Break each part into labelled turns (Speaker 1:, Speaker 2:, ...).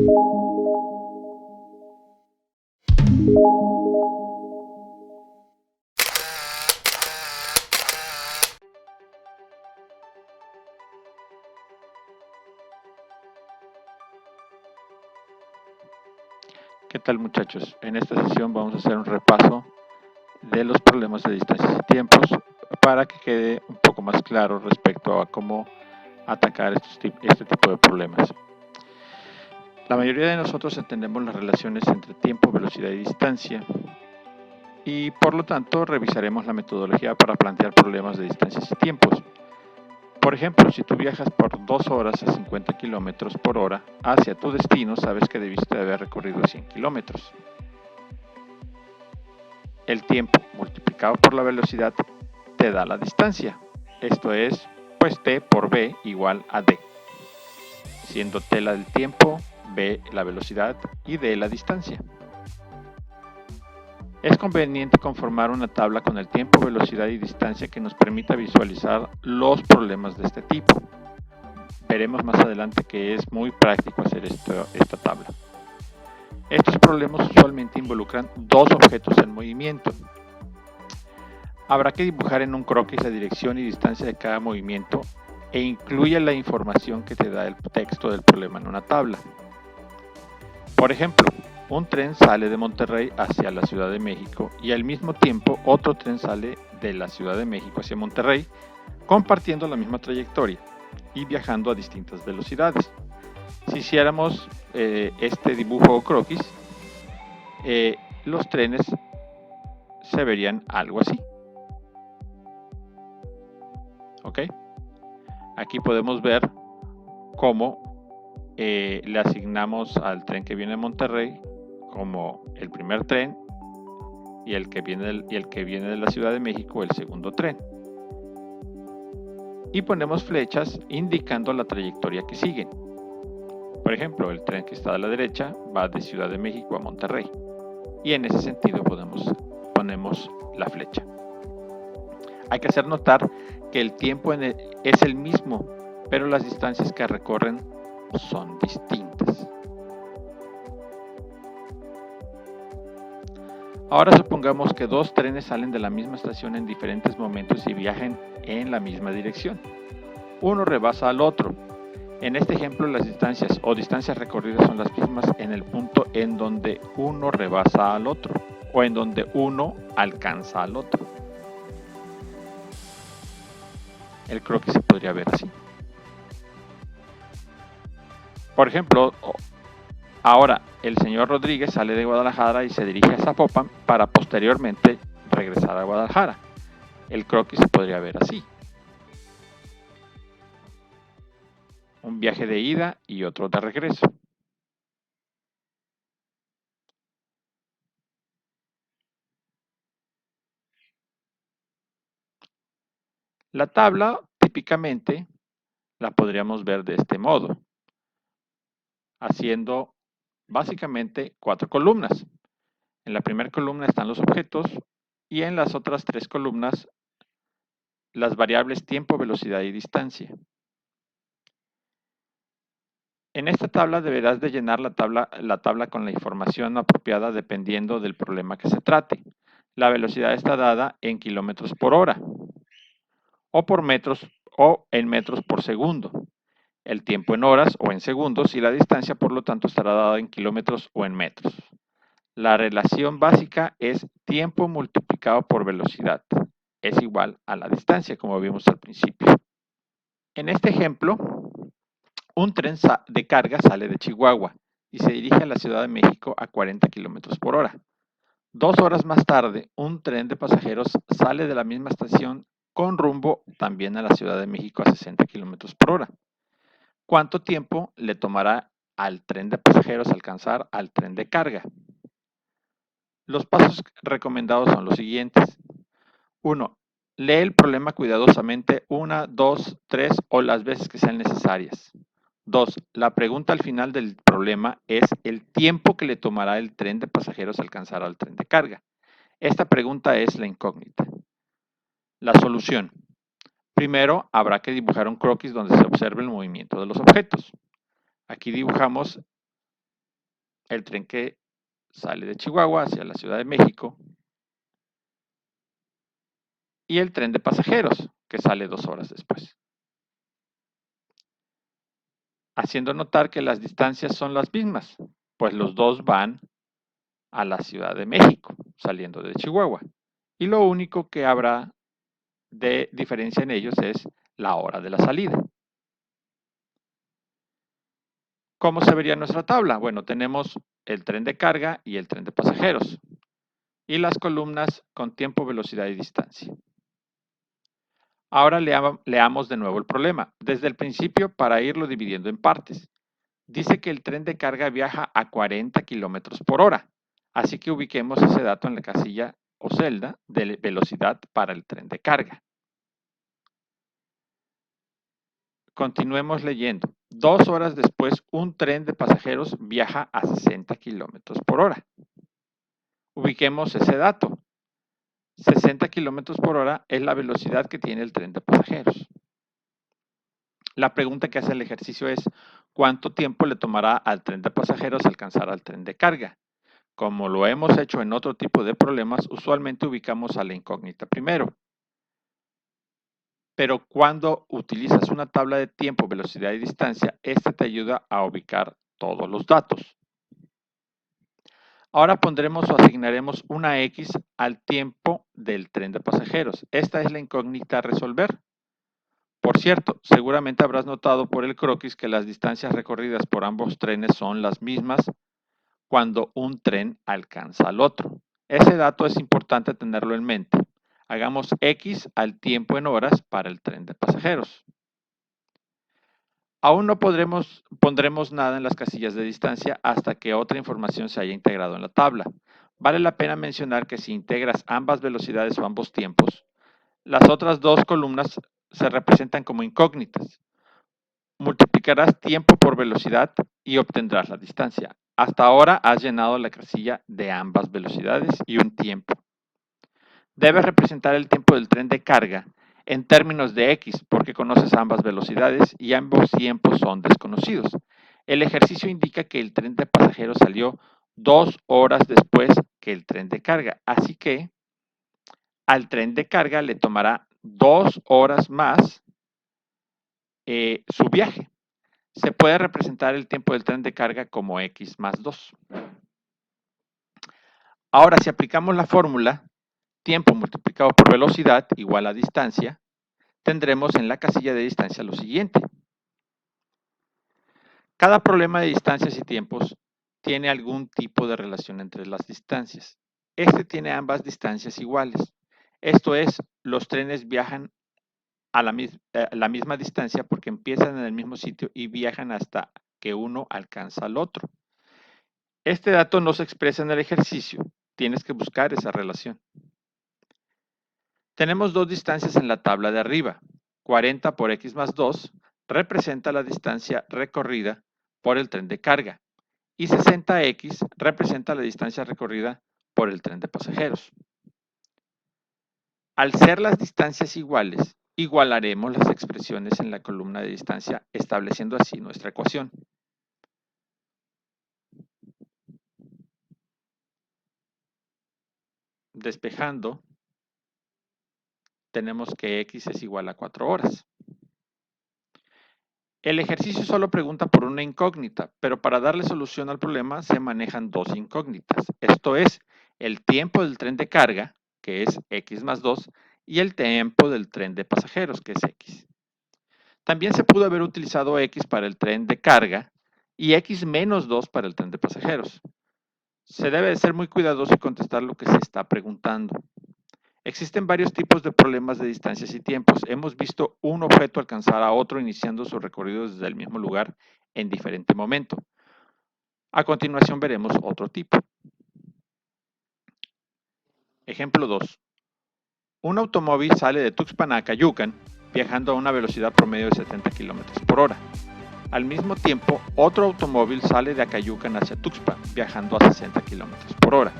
Speaker 1: ¿Qué tal, muchachos? En esta sesión vamos a hacer un repaso de los problemas de distancias y tiempos para que quede un poco más claro respecto a cómo atacar este tipo de problemas. La mayoría de nosotros entendemos las relaciones entre tiempo, velocidad y distancia y por lo tanto revisaremos la metodología para plantear problemas de distancias y tiempos. Por ejemplo, si tú viajas por 2 horas a 50 km por hora hacia tu destino, sabes que debiste haber recorrido 100 kilómetros. El tiempo multiplicado por la velocidad te da la distancia. Esto es, pues t por b igual a d, siendo t la del tiempo, b la velocidad y d la distancia. Es conveniente conformar una tabla con el tiempo, velocidad y distancia que nos permita visualizar los problemas de este tipo. Veremos más adelante que es muy práctico hacer esta tabla. Estos problemas usualmente involucran dos objetos en movimiento. Habrá que dibujar en un croquis la dirección y distancia de cada movimiento e incluye la información que te da el texto del problema en una tabla. Por ejemplo, un tren sale de Monterrey hacia la Ciudad de México y al mismo tiempo otro tren sale de la Ciudad de México hacia Monterrey, compartiendo la misma trayectoria y viajando a distintas velocidades. Si hiciéramos este dibujo o croquis, los trenes se verían algo así. ¿Ok? Aquí podemos ver cómo le asignamos al tren que viene de Monterrey como el primer tren y el que viene de la Ciudad de México el segundo tren. Y ponemos flechas indicando la trayectoria que siguen. Por ejemplo, el tren que está a la derecha va de Ciudad de México a Monterrey. Y en ese sentido ponemos la flecha. Hay que hacer notar que el tiempo es el mismo, pero las distancias que recorren son distintas. Ahora supongamos que dos trenes salen de la misma estación en diferentes momentos y viajan en la misma dirección. Uno rebasa al otro. En este ejemplo, las distancias o distancias recorridas son las mismas en el punto en donde uno rebasa al otro o en donde uno alcanza al otro. El croquis se podría ver así. Por ejemplo, ahora el señor Rodríguez sale de Guadalajara y se dirige a Zapopan para posteriormente regresar a Guadalajara. El croquis se podría ver así. Un viaje de ida y otro de regreso. La tabla típicamente la podríamos ver de este modo, haciendo básicamente 4 columnas. En la primera columna están los objetos y en las otras 3 columnas las variables tiempo, velocidad y distancia. En esta tabla deberás de llenar la tabla con la información apropiada dependiendo del problema que se trate. La velocidad está dada en kilómetros por hora o por metros o en metros por segundo. El tiempo en horas o en segundos y la distancia, por lo tanto, estará dada en kilómetros o en metros. La relación básica es tiempo multiplicado por velocidad. Es igual a la distancia, como vimos al principio. En este ejemplo, un tren de carga sale de Chihuahua y se dirige a la Ciudad de México a 40 km por hora. 2 horas más tarde, un tren de pasajeros sale de la misma estación con rumbo también a la Ciudad de México a 60 km por hora. ¿Cuánto tiempo le tomará al tren de pasajeros alcanzar al tren de carga? Los pasos recomendados son los siguientes. 1. Lee el problema cuidadosamente 1, 2, 3 o las veces que sean necesarias. 2. La pregunta al final del problema es el tiempo que le tomará el tren de pasajeros alcanzar al tren de carga. Esta pregunta es la incógnita. La solución. Primero, habrá que dibujar un croquis donde se observe el movimiento de los objetos. Aquí dibujamos el tren que sale de Chihuahua hacia la Ciudad de México y el tren de pasajeros que sale 2 horas después, haciendo notar que las distancias son las mismas, pues los dos van a la Ciudad de México saliendo de Chihuahua y lo único que habrá de diferencia en ellos es la hora de la salida. ¿Cómo se vería nuestra tabla? Bueno, tenemos el tren de carga y el tren de pasajeros y las columnas con tiempo, velocidad y distancia. Ahora leamos de nuevo el problema, desde el principio para irlo dividiendo en partes. Dice que el tren de carga viaja a 40 kilómetros por hora, así que ubiquemos ese dato en la casilla o celda de velocidad para el tren de carga. Continuemos leyendo. 2 horas después, un tren de pasajeros viaja a 60 kilómetros por hora. Ubiquemos ese dato. 60 kilómetros por hora es la velocidad que tiene el tren de pasajeros. La pregunta que hace el ejercicio es, ¿cuánto tiempo le tomará al tren de pasajeros alcanzar al tren de carga? Como lo hemos hecho en otro tipo de problemas, usualmente ubicamos a la incógnita primero. Pero cuando utilizas una tabla de tiempo, velocidad y distancia, esta te ayuda a ubicar todos los datos. Ahora pondremos o asignaremos una X al tiempo del tren de pasajeros. Esta es la incógnita a resolver. Por cierto, seguramente habrás notado por el croquis que las distancias recorridas por ambos trenes son las mismas cuando un tren alcanza al otro. Ese dato es importante tenerlo en mente. Hagamos X al tiempo en horas para el tren de pasajeros. Aún no pondremos nada en las casillas de distancia hasta que otra información se haya integrado en la tabla. Vale la pena mencionar que si integras ambas velocidades o ambos tiempos, las otras dos columnas se representan como incógnitas. Multiplicarás tiempo por velocidad y obtendrás la distancia. Hasta ahora has llenado la casilla de ambas velocidades y un tiempo. Debes representar el tiempo del tren de carga en términos de X porque conoces ambas velocidades y ambos tiempos son desconocidos. El ejercicio indica que el tren de pasajeros salió 2 horas después que el tren de carga, así que al tren de carga le tomará 2 horas más su viaje. Se puede representar el tiempo del tren de carga como X más 2. Ahora, si aplicamos la fórmula, tiempo multiplicado por velocidad igual a distancia, tendremos en la casilla de distancia lo siguiente. Cada problema de distancias y tiempos tiene algún tipo de relación entre las distancias. Este tiene ambas distancias iguales. Esto es, los trenes viajan a la misma distancia porque empiezan en el mismo sitio y viajan hasta que uno alcanza al otro. Este dato no se expresa en el ejercicio. Tienes que buscar esa relación. Tenemos dos distancias en la tabla de arriba. 40 por X más 2 representa la distancia recorrida por el tren de carga y 60X representa la distancia recorrida por el tren de pasajeros. Al ser las distancias iguales, igualaremos las expresiones en la columna de distancia, estableciendo así nuestra ecuación. Despejando, tenemos que X es igual a 4 horas. El ejercicio solo pregunta por una incógnita, pero para darle solución al problema se manejan dos incógnitas. Esto es, el tiempo del tren de carga, que es X más 2, y el tiempo del tren de pasajeros, que es X. También se pudo haber utilizado X para el tren de carga y X menos 2 para el tren de pasajeros. Se debe de ser muy cuidadoso y contestar lo que se está preguntando. Existen varios tipos de problemas de distancias y tiempos. Hemos visto un objeto alcanzar a otro iniciando su recorrido desde el mismo lugar en diferente momento. A continuación veremos otro tipo. Ejemplo 2. Un automóvil sale de Tuxpan a Acayucan viajando a una velocidad promedio de 70 km por hora. Al mismo tiempo, otro automóvil sale de Acayucan hacia Tuxpan viajando a 60 km por hora.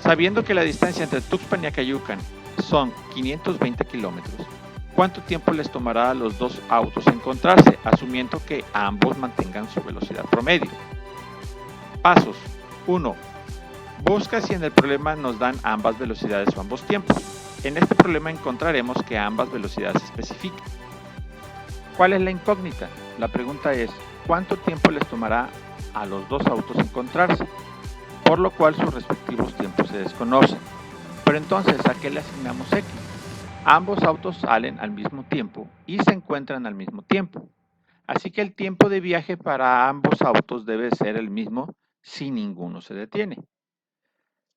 Speaker 1: Sabiendo que la distancia entre Tuxpan y Acayucan son 520 kilómetros, ¿cuánto tiempo les tomará a los dos autos encontrarse, asumiendo que ambos mantengan su velocidad promedio? Pasos. 1. Busca si en el problema nos dan ambas velocidades o ambos tiempos. En este problema encontraremos que ambas velocidades se especifican. ¿Cuál es la incógnita? La pregunta es, ¿cuánto tiempo les tomará a los dos autos encontrarse? Por lo cual sus respectivos tiempos se desconocen. Pero entonces, ¿a qué le asignamos X? Ambos autos salen al mismo tiempo y se encuentran al mismo tiempo. Así que el tiempo de viaje para ambos autos debe ser el mismo si ninguno se detiene.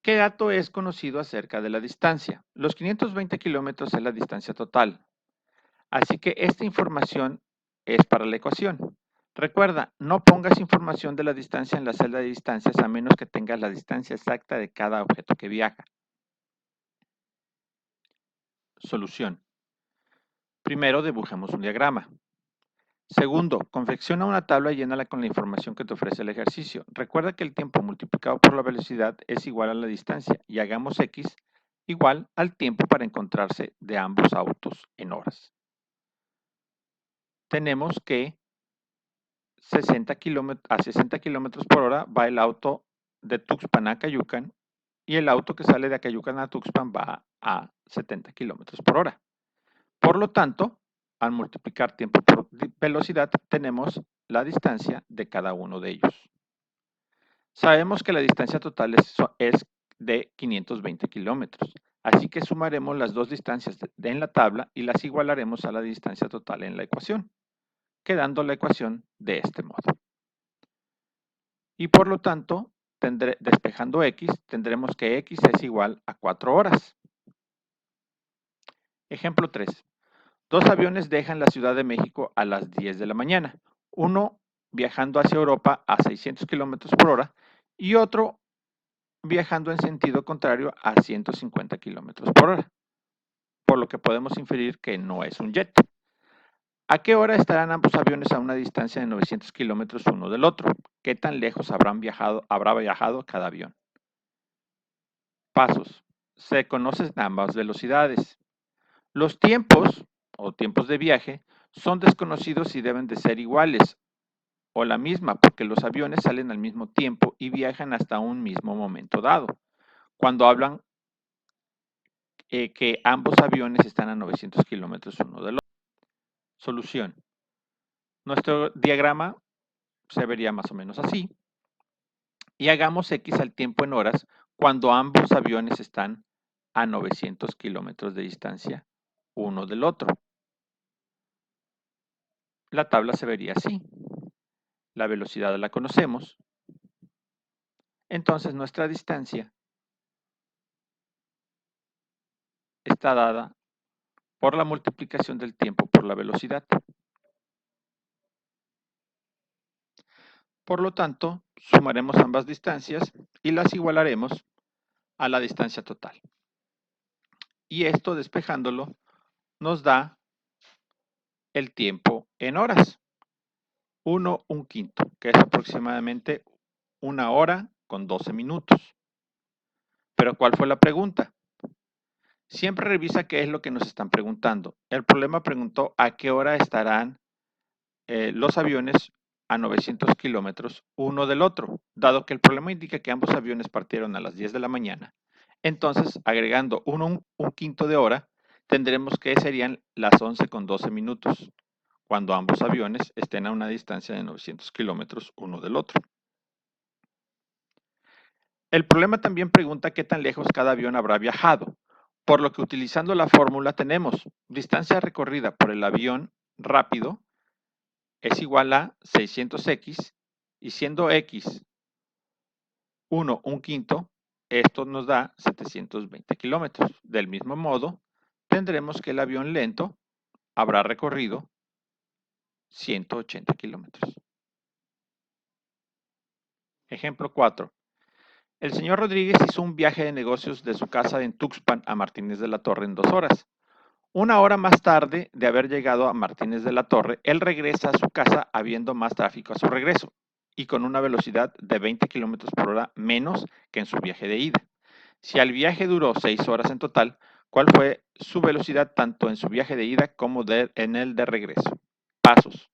Speaker 1: ¿Qué dato es conocido acerca de la distancia? Los 520 kilómetros es la distancia total. Así que esta información es para la ecuación. Recuerda, no pongas información de la distancia en la celda de distancias a menos que tengas la distancia exacta de cada objeto que viaja. Solución. Primero, dibujemos un diagrama. Segundo, confecciona una tabla y llénala con la información que te ofrece el ejercicio. Recuerda que el tiempo multiplicado por la velocidad es igual a la distancia y hagamos X igual al tiempo para encontrarse de ambos autos en horas. Tenemos que a 60 kilómetros por hora va el auto de Tuxpan a Acayucan y el auto que sale de Acayucan a Tuxpan va a 70 kilómetros por hora. Por lo tanto, al multiplicar tiempo por velocidad, tenemos la distancia de cada uno de ellos. Sabemos que la distancia total es de 520 kilómetros, así que sumaremos las dos distancias en la tabla y las igualaremos a la distancia total en la ecuación, quedando la ecuación de este modo. Y por lo tanto, despejando X, tendremos que X es igual a 4 horas. Ejemplo 3. Dos aviones dejan la Ciudad de México a las 10 de la mañana. Uno viajando hacia Europa a 600 kilómetros por hora y otro viajando en sentido contrario a 150 kilómetros por hora. Por lo que podemos inferir que no es un jet. ¿A qué hora estarán ambos aviones a una distancia de 900 kilómetros uno del otro? ¿Qué tan lejos habrá viajado cada avión? Pasos. Se conocen ambas velocidades. Los tiempos o tiempos de viaje son desconocidos y deben de ser iguales o la misma porque los aviones salen al mismo tiempo y viajan hasta un mismo momento dado. Cuando hablan que ambos aviones están a 900 kilómetros uno del otro. Solución. Nuestro diagrama se vería más o menos así. Y hagamos X al tiempo en horas cuando ambos aviones están a 900 kilómetros de distancia uno del otro. La tabla se vería así. La velocidad la conocemos. Entonces nuestra distancia está dada por la multiplicación del tiempo por la velocidad. Por lo tanto, sumaremos ambas distancias y las igualaremos a la distancia total. Y esto, despejándolo, nos da el tiempo en horas. 1/5, que es aproximadamente 1 hora con 12 minutos. Pero ¿cuál fue la pregunta? Siempre revisa qué es lo que nos están preguntando. El problema preguntó a qué hora estarán los aviones a 900 kilómetros uno del otro, dado que el problema indica que ambos aviones partieron a las 10 de la mañana. Entonces, agregando 1/5 de hora, tendremos que serían las 11 con 12 minutos, cuando ambos aviones estén a una distancia de 900 kilómetros uno del otro. El problema también pregunta qué tan lejos cada avión habrá viajado, por lo que utilizando la fórmula tenemos distancia recorrida por el avión rápido es igual a 600x y siendo x 1/5, esto nos da 720 kilómetros. Del mismo modo, tendremos que el avión lento habrá recorrido 180 kilómetros. Ejemplo 4. El señor Rodríguez hizo un viaje de negocios de su casa en Tuxpan a Martínez de la Torre en 2 horas. 1 hora más tarde de haber llegado a Martínez de la Torre, él regresa a su casa habiendo más tráfico a su regreso y con una velocidad de 20 kilómetros por hora menos que en su viaje de ida. Si el viaje duró 6 horas en total, ¿cuál fue su velocidad tanto en su viaje de ida como en el de regreso? Pasos.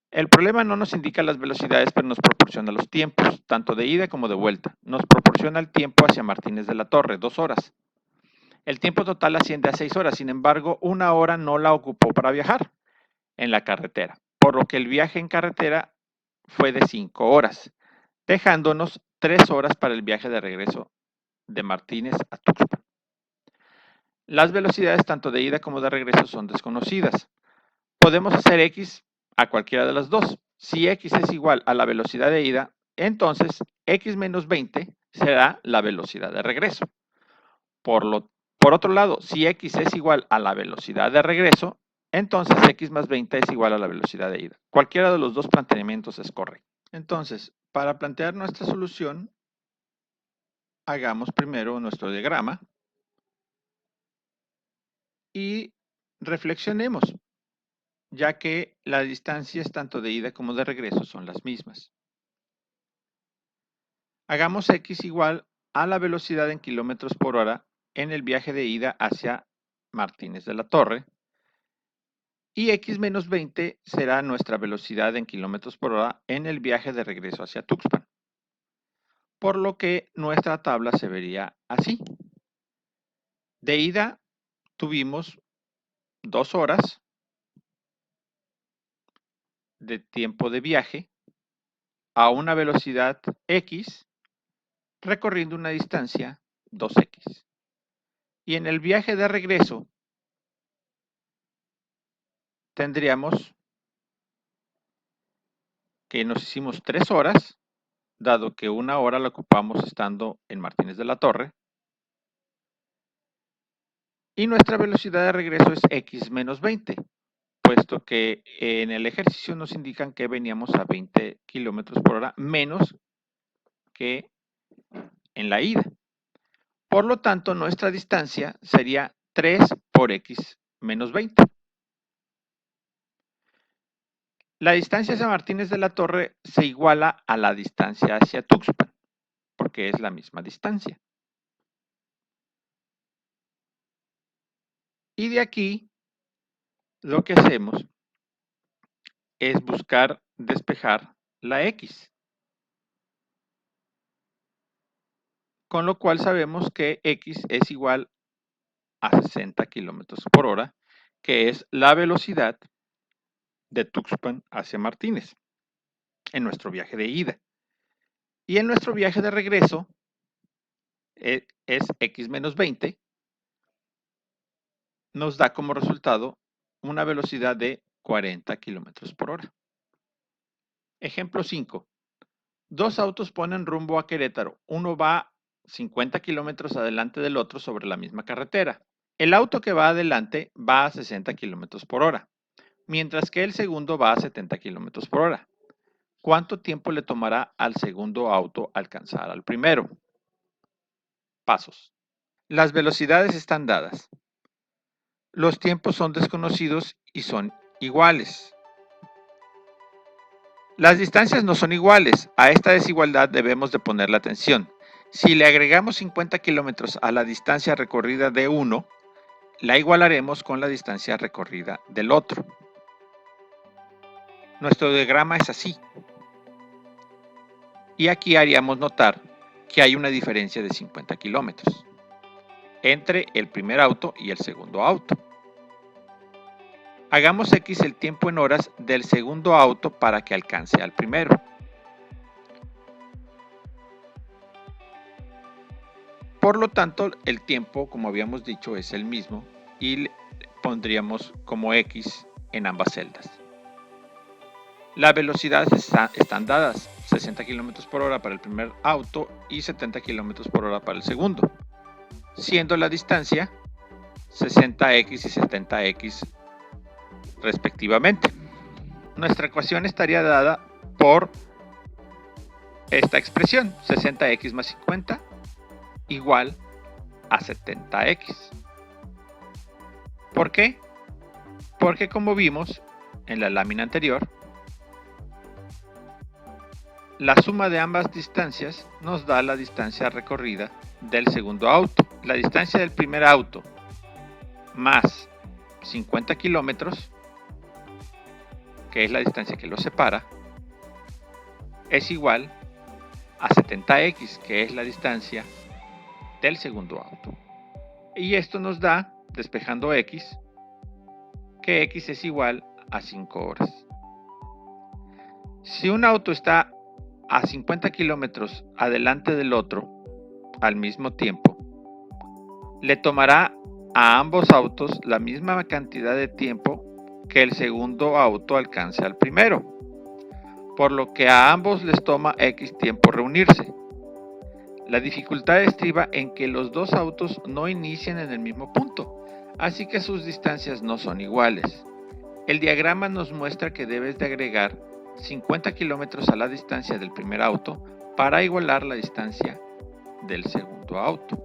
Speaker 1: El problema no nos indica las velocidades, pero nos proporciona los tiempos, tanto de ida como de vuelta. Nos proporciona el tiempo hacia Martínez de la Torre, 2 horas. El tiempo total asciende a 6 horas, sin embargo, 1 hora no la ocupó para viajar en la carretera, por lo que el viaje en carretera fue de 5 horas, dejándonos 3 horas para el viaje de regreso de Martínez a Tuxpan. Las velocidades tanto de ida como de regreso son desconocidas. Podemos hacer x a cualquiera de las dos. Si x es igual a la velocidad de ida, entonces x menos 20 será la velocidad de regreso. Por otro lado, si x es igual a la velocidad de regreso, entonces x más 20 es igual a la velocidad de ida. Cualquiera de los dos planteamientos es correcto. Entonces, para plantear nuestra solución, hagamos primero nuestro diagrama y reflexionemos, ya que las distancias tanto de ida como de regreso son las mismas. Hagamos x igual a la velocidad en kilómetros por hora en el viaje de ida hacia Martínez de la Torre, y x menos 20 será nuestra velocidad en kilómetros por hora en el viaje de regreso hacia Tuxpan. Por lo que nuestra tabla se vería así. De ida tuvimos 2 horas de tiempo de viaje a una velocidad x, recorriendo una distancia 2x. Y en el viaje de regreso tendríamos que nos hicimos 3 horas, dado que 1 hora la ocupamos estando en Martínez de la Torre, y nuestra velocidad de regreso es x menos 20, puesto que en el ejercicio nos indican que veníamos a 20 kilómetros por hora menos que en la ida. Por lo tanto, nuestra distancia sería 3 por x menos 20. La distancia hacia Martínez de la Torre se iguala a la distancia hacia Tuxpan, porque es la misma distancia. Y de aquí, lo que hacemos es buscar despejar la x. Con lo cual sabemos que x es igual a 60 kilómetros por hora, que es la velocidad de Tuxpan hacia Martínez en nuestro viaje de ida. Y en nuestro viaje de regreso es x menos 20, nos da como resultado una velocidad de 40 kilómetros por hora. Ejemplo 5. Dos autos ponen rumbo a Querétaro. Uno va 50 kilómetros adelante del otro sobre la misma carretera. El auto que va adelante va a 60 kilómetros por hora, mientras que el segundo va a 70 kilómetros por hora. ¿Cuánto tiempo le tomará al segundo auto alcanzar al primero? Pasos. Las velocidades están dadas. Los tiempos son desconocidos y son iguales. Las distancias no son iguales. A esta desigualdad debemos de ponerle atención. Si le agregamos 50 kilómetros a la distancia recorrida de uno, la igualaremos con la distancia recorrida del otro. Nuestro diagrama es así. Y aquí haríamos notar que hay una diferencia de 50 kilómetros entre el primer auto y el segundo auto. Hagamos x el tiempo en horas del segundo auto para que alcance al primero. Por lo tanto, el tiempo, como habíamos dicho, es el mismo y pondríamos como x en ambas celdas. Las velocidades están dadas, 60 km por hora para el primer auto y 70 km por hora para el segundo, siendo la distancia 60x y 70x respectivamente. Nuestra ecuación estaría dada por esta expresión, 60x más 50 igual a 70x. ¿Por qué? Porque como vimos en la lámina anterior, la suma de ambas distancias nos da la distancia recorrida del segundo auto. La distancia del primer auto más 50 kilómetros, que es la distancia que los separa, es igual a 70x, que es la distancia del segundo auto. Y esto nos da, despejando x, que x es igual a 5 horas. Si un auto está a 50 kilómetros adelante del otro al mismo tiempo, le tomará a ambos autos la misma cantidad de tiempo que el segundo auto alcance al primero, por lo que a ambos les toma X tiempo reunirse. La dificultad estriba en que los dos autos no inician en el mismo punto, así que sus distancias no son iguales. El diagrama nos muestra que debes de agregar 50 kilómetros a la distancia del primer auto para igualar la distancia del segundo auto.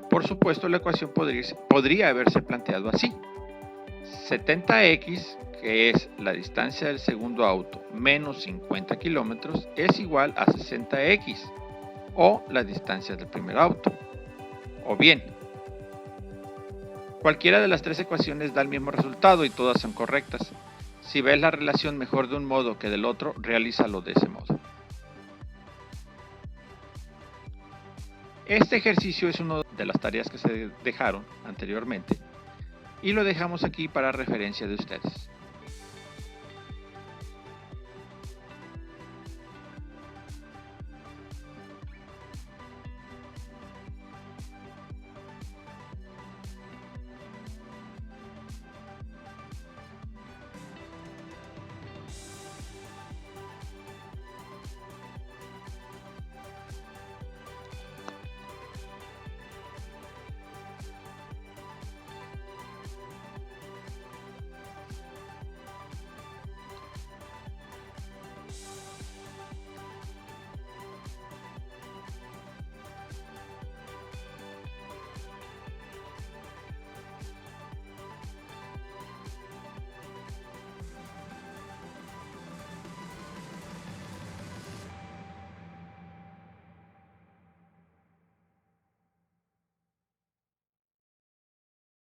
Speaker 1: Por supuesto, la ecuación podría haberse planteado así: 70x, que es la distancia del segundo auto, menos 50 kilómetros, es igual a 60x, o la distancia del primer auto. O bien, cualquiera de las tres ecuaciones da el mismo resultado y todas son correctas. Si ves la relación mejor de un modo que del otro, realízalo de ese modo. Este ejercicio es una de las tareas que se dejaron anteriormente y lo dejamos aquí para referencia de ustedes.